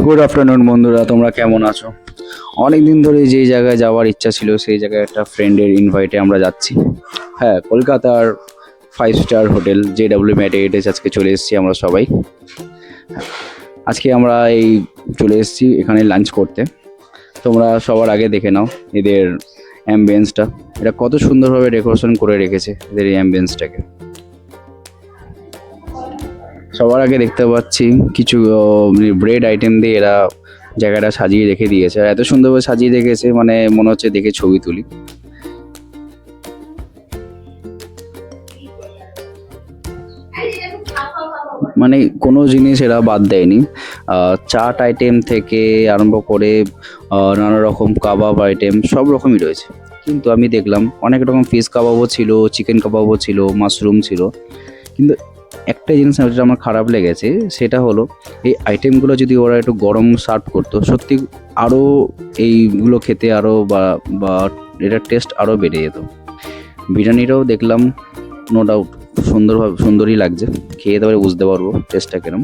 Good afternoon বন্ধুরা, তোমরা কেমন আছো? অনেক দিন ধরে যেই জায়গায় যাওয়ার ইচ্ছা ছিল সেই জায়গায় একটা ফ্রেন্ডের ইনভাইটে আমরা যাচ্ছি। হ্যাঁ, কলকাতার 5 স্টার হোটেল JW ম্যারিয়ট আজকে চলে এসেছি আমরা সবাই। আজকে আমরা চলে এসেছি এখানে লাঞ্চ করতে। তোমরা সবার আগে দেখে নাও এদের অ্যাম্বিয়েন্সটা। এটা কত সুন্দরভাবে ডেকোরেশন করে রেখেছে এদের এই অ্যাম্বিয়েন্সটাকে। সবার আগে দেখতে পাচ্ছি কিছু ব্রেড আইটেম দিয়ে এরা জায়গাটা সাজিয়ে রেখে দিয়েছে, আর এত সুন্দরভাবে সাজিয়ে রেখেছে মানে মনে হচ্ছে দেখে ছবি তুলি। মানে কোনো জিনিস এরা বাদ দেয়নি। চাট আইটেম থেকে আরম্ভ করে নানা রকম কাবাব আইটেম সব রকমই রয়েছে। কিন্তু আমি দেখলাম অনেক রকম ফিশ কাবাবও ছিল, চিকেন কাবাবও ছিল, মাশরুম ছিল। কিন্তু একটা জিনিস যেটা আমার খারাপ লেগেছে সেটা হলো এই আইটেমগুলো যদি ওরা একটু গরম সার্ভ করতো, সত্যি আরও এইগুলো খেতে আরও বা এটার টেস্ট আরও বেড়ে যেত। বিরিয়ানিটাও দেখলাম নো ডাউট সুন্দরই লাগছে, খেয়ে তারপরে বুঝতে পারবো টেস্টটা কিরম।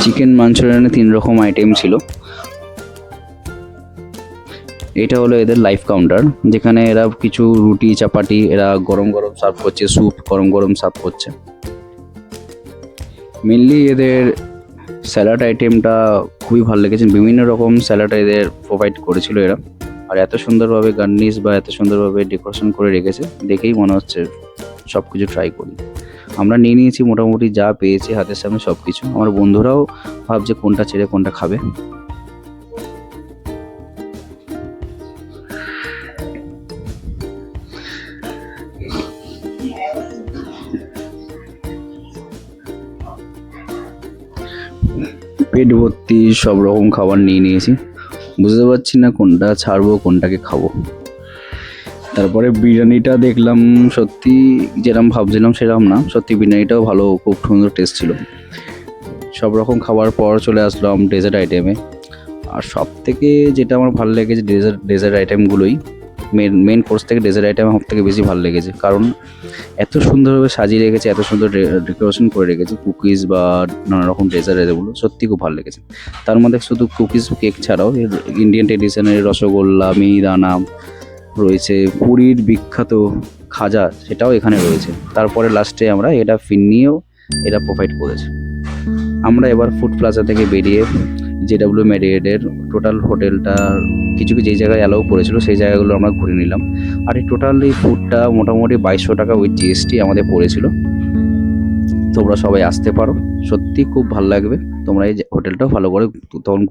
চিকেন মাঞ্চুরিয়ানে 3 রকম আইটেম ছিল। এটা হলো এদের লাইভ কাউন্টার, যেখানে এরা কিছু রুটি চাপাটি এরা গরম গরম সার্ভ করছে, স্যুপ গরম গরম সার্ভ করছে। মেনলি এদের স্যালাড আইটেমটা খুবই ভালো লেগেছে, বিভিন্ন রকম স্যালাড এদের প্রোভাইড করেছিল এরা। আর এত সুন্দরভাবে গার্নিশ বা এত সুন্দরভাবে ডেকোরেশন করে রেখেছে, দেখেই মনে হচ্ছে সব কিছু ট্রাই করি। আমরা নিয়ে নিয়েছি মোটামুটি যা পেয়েছি হাতের সামনে সব কিছু। আমার বন্ধুরাও ভাবছে কোনটা ছেড়ে কোনটা খাবে। পেট ভর্তি সব রকম খাবার নিয়ে নিয়েছি, বুঝতে পারছি না কোনটা ছাড়বো কোনটাকে খাবো। তারপরে বিরিয়ানিটা দেখলাম, সত্যি যেরকম ভাবছিলাম সেরকম না, সত্যি বিরিয়ানিটাও ভালো, খুব সুন্দর টেস্ট ছিল। সব রকম খাবার পর চলে আসলাম ডেজার্ট আইটেমে। আর সব থেকে যেটা আমার ভালো লেগেছে ডেজার্ট আইটেমগুলোই। মেন কোর্স থেকে ডেজার্ট আইটেম সব থেকে বেশি ভালো লেগেছে, কারণ এত সুন্দরভাবে সাজিয়ে রেখেছে, এত সুন্দর ডেকোরেশন করে রেখেছে কুকিজ বা নানা রকম ডেজার্ট এগুলো সত্যি খুব ভালো লেগেছে। তার মধ্যে শুধু কুকিজ কেক ছাড়াও ইন্ডিয়ান ট্রেডিশনের রসগোল্লা, মিহিদানা রয়েছে, পুরীর বিখ্যাত খাজা সেটাও এখানে রয়েছে। তারপরে লাস্টে আমরা এটা ফিরনিও এটা প্রোভাইড করেছে। আমরা এবার ফুড প্লাজা থেকে বেরিয়ে JW ম্যারিয়টের টোটাল হোটেলটার কিছু যেই জায়গায় অ্যালাউ করেছিল সেই জায়গাগুলো আমরা ঘুরে নিলাম। আর এই টোটাল এই ফুডটা মোটামুটি 2200 টাকা উইথ GST আমাদের পড়েছিল। তোমরা সবাই আসতে পারো, সত্যি খুব ভালো লাগবে। তোমরা এই হোটেলটাও ভালো করে তখন